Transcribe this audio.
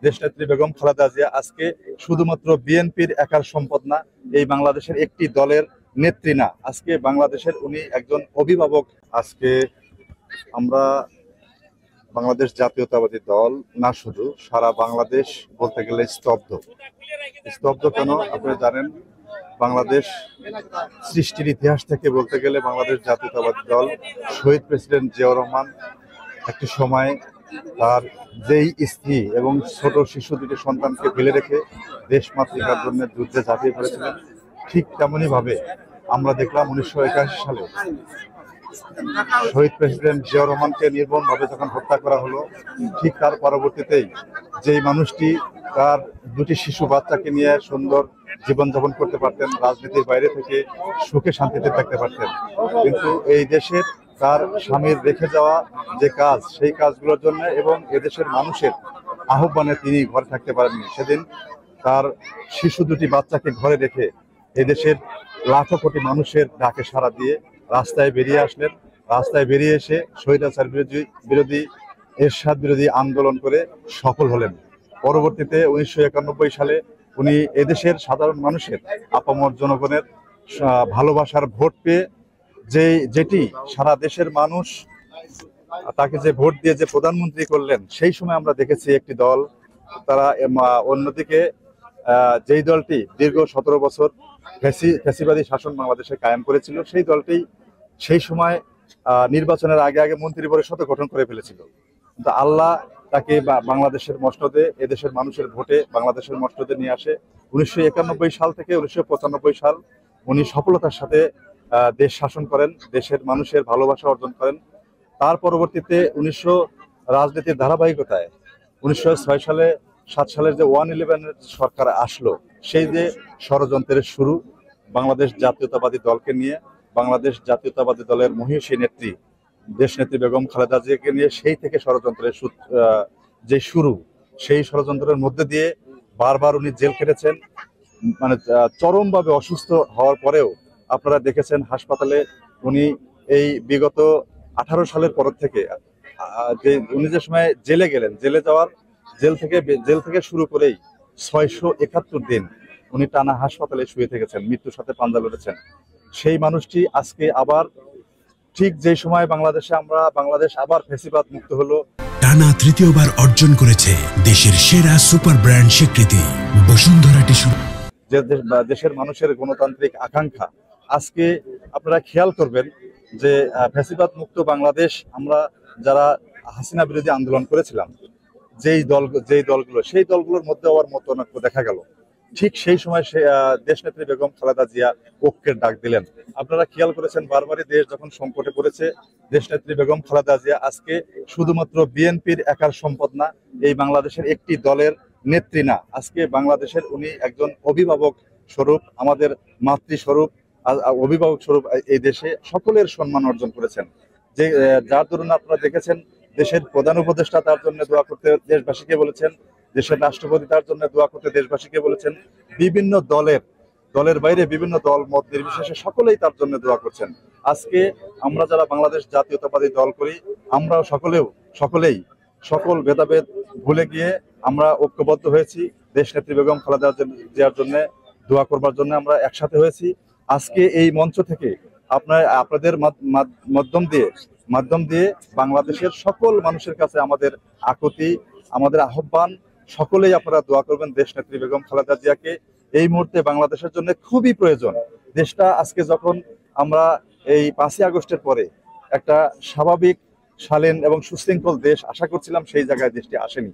দেশনেত্রী বেগম খালেদা জিয়া আজকে শুধুমাত্র বিএনপির একার সম্পদ না, এই বাংলাদেশের একটি দলের নেত্রী না, আজকে বাংলাদেশের উনি একজন অভিভাবক। আজকে আমরা বাংলাদেশ জাতীয়তাবাদী দল না, শুধু সারা বাংলাদেশ বলতে গেলে স্তব্ধ। স্তব্ধ কেন আপনি জানেন? বাংলাদেশ সৃষ্টির ইতিহাস থেকে বলতে গেলে বাংলাদেশ জাতীয়তাবাদী দল, শহীদ প্রেসিডেন্ট জিয়াউর রহমান একটি সময় তার যেই স্ত্রী এবং ছোট শিশু দুটি সন্তানকে ফেলে রেখে দেশ মাতৃকার জন্য যুদ্ধে ঝাঁপিয়ে পড়েছিলেন, ঠিক তেমনই ভাবে আমরা দেখলাম 1981 সালে শহীদ প্রেসিডেন্ট জিয়াউর রহমানকে নির্মমভাবে যখন হত্যা করা হলো, ঠিক তার পরবর্তীতেই যেই মানুষটি তার দুটি শিশু বাচ্চাকে নিয়ে সুন্দর জীবনযাপন করতে পারতেন, রাজনীতির বাইরে থেকে সুখে শান্তিতে থাকতে পারতেন, কিন্তু এই দেশের তার স্বামীর রেখে যাওয়া যে কাজ, সেই কাজগুলোর জন্য এবং এদেশের মানুষের আহ্বানে তিনি ঘরে থাকতে পারেননি। সেদিন তার শিশু দুটি বাচ্চাকে ঘরে রেখে এদেশের লাখো কোটি মানুষের ডাকে সাড়া দিয়ে রাস্তায় বেরিয়ে আসলেন। রাস্তায় বেরিয়ে এসে স্বৈরাচার বিরোধী এরশাদ বিরোধী আন্দোলন করে সফল হলেন। পরবর্তীতে 1991 সালে উনি এদেশের সাধারণ মানুষের, আপামর জনগণের ভালোবাসার ভোট পেয়ে যেটি সারা দেশের মানুষ তাকে যে ভোট দিয়ে যে প্রধানমন্ত্রী করলেন, সেই সময় আমরা দেখেছি একটি দল তারা অন্যদিকে যেই দলটি দীর্ঘ 17 বছর ফ্যাসিবাদী শাসন বাংলাদেশে কায়েম করেছিল, সেই দলটি সেই সময় নির্বাচনের আগে আগে মন্ত্রী পরিষদ গঠন করে ফেলেছিল। কিন্তু আল্লাহ তাকে বাংলাদেশের মসনদে, এদেশের মানুষের ভোটে বাংলাদেশের মসনদে নিয়ে আসে। 1991 সাল থেকে 1995 সাল উনি সফলতার সাথে দেশ শাসন করেন, দেশের মানুষের ভালোবাসা অর্জন করেন। তার পরবর্তীতে রাজনীতির ধারাবাহিকতায় 1906 সালে 7 সালের যে 111 সরকার আসলো, সেই যে ষড়যন্ত্রের শুরু বাংলাদেশ জাতীয়তাবাদী দলকে নিয়ে, বাংলাদেশ জাতীয়তাবাদী দলের মহিষী নেত্রী দেশনেত্রী বেগম খালেদা জিয়াকে নিয়ে, সেই থেকে ষড়যন্ত্রের যে শুরু, সেই ষড়যন্ত্রের মধ্যে দিয়ে বারবার উনি জেল খেটেছেন। মানে চরমভাবে অসুস্থ হওয়ার পরেও আপনারা দেখেছেন হাসপাতালে উনি এই বিগত 18 সালের পর থেকে যে উনি যে সময় জেলে গেলেন, জেল থেকে শুরু করেই 671 দিন উনি টানা হাসপাতালে শুয়ে থেকেছেন, মৃত্যুর সাথে পাঞ্জা লড়েছেন। সেই মানুষটি আজকে আবার ঠিক যে সময় বাংলাদেশ আবার ফ্যাসিবাদ মুক্ত হলো, টানা তৃতীয়বার অর্জন করেছে দেশের সেরা সুপার ব্র্যান্ড স্বীকৃতি বসুন্ধরা টিস্যু। দেশের মানুষের গণতান্ত্রিক আকাঙ্ক্ষা, আজকে আপনারা খেয়াল করবেন যে ফ্যাসিবাদ মুক্ত বাংলাদেশ, আমরা যারা হাসিনা বিরোধী আন্দোলন করেছিলাম, যেই দলগুলো সেই দলগুলোর মধ্যে আবার মতনৈক্য দেখা গেল। ঠিক সেই সময় দেশনেত্রী বেগম খালেদা জিয়া ঐক্যের ডাক দিলেন। আপনারা খেয়াল করেছেন, বারবারই দেশ যখন সংকটে পড়েছে, দেশনেত্রী বেগম খালেদা জিয়া আজকে শুধুমাত্র বিএনপির একার সম্পদ না, এই বাংলাদেশের একটি দলের নেত্রী না, আজকে বাংলাদেশের উনি একজন অভিভাবক স্বরূপ, আমাদের মাতৃস্বরূপ, অভিভাবক স্বরূপ এই দেশে সকলের সম্মান অর্জন করেছেন। যার দরুন আপনারা দেখেছেন দেশের প্রধান উপদেষ্টা তার জন্য দোয়া করতে দেশবাসীকে বলেছেন, দেশের রাষ্ট্রপতি তার জন্য দোয়া করতে দেশবাসীকে বলেছেন, বিভিন্ন দলের বাইরে বিভিন্ন দল মত নির্বিশেষে সকলেই তার জন্য দোয়া করছেন। আজকে আমরা যারা বাংলাদেশ জাতীয়তাবাদী দল করি, আমরাও সকলেই সকল ভেদাভেদ ভুলে গিয়ে আমরা ঐক্যবদ্ধ হয়েছি, দেশনেত্রী বেগম খালেদা জিয়ার জন্য দোয়া করবার জন্য আমরা একসাথে হয়েছি। আজকে এই মঞ্চ থেকে আপনাদের মাধ্যম দিয়ে বাংলাদেশের সকল মানুষের কাছে আমাদের আকুতি, আমাদের আহ্বান, সকলেই আপনারা দোয়া করবেন দেশনেত্রী বেগম খালেদা জিয়াকে। এই মুহূর্তে বাংলাদেশের জন্য খুবই প্রয়োজন। দেশটা আজকে যখন আমরা এই 5ই আগস্টের পরে একটা স্বাভাবিক, শালীন এবং সুশৃঙ্খল দেশ আশা করছিলাম, সেই জায়গায় দেশটি আসেনি।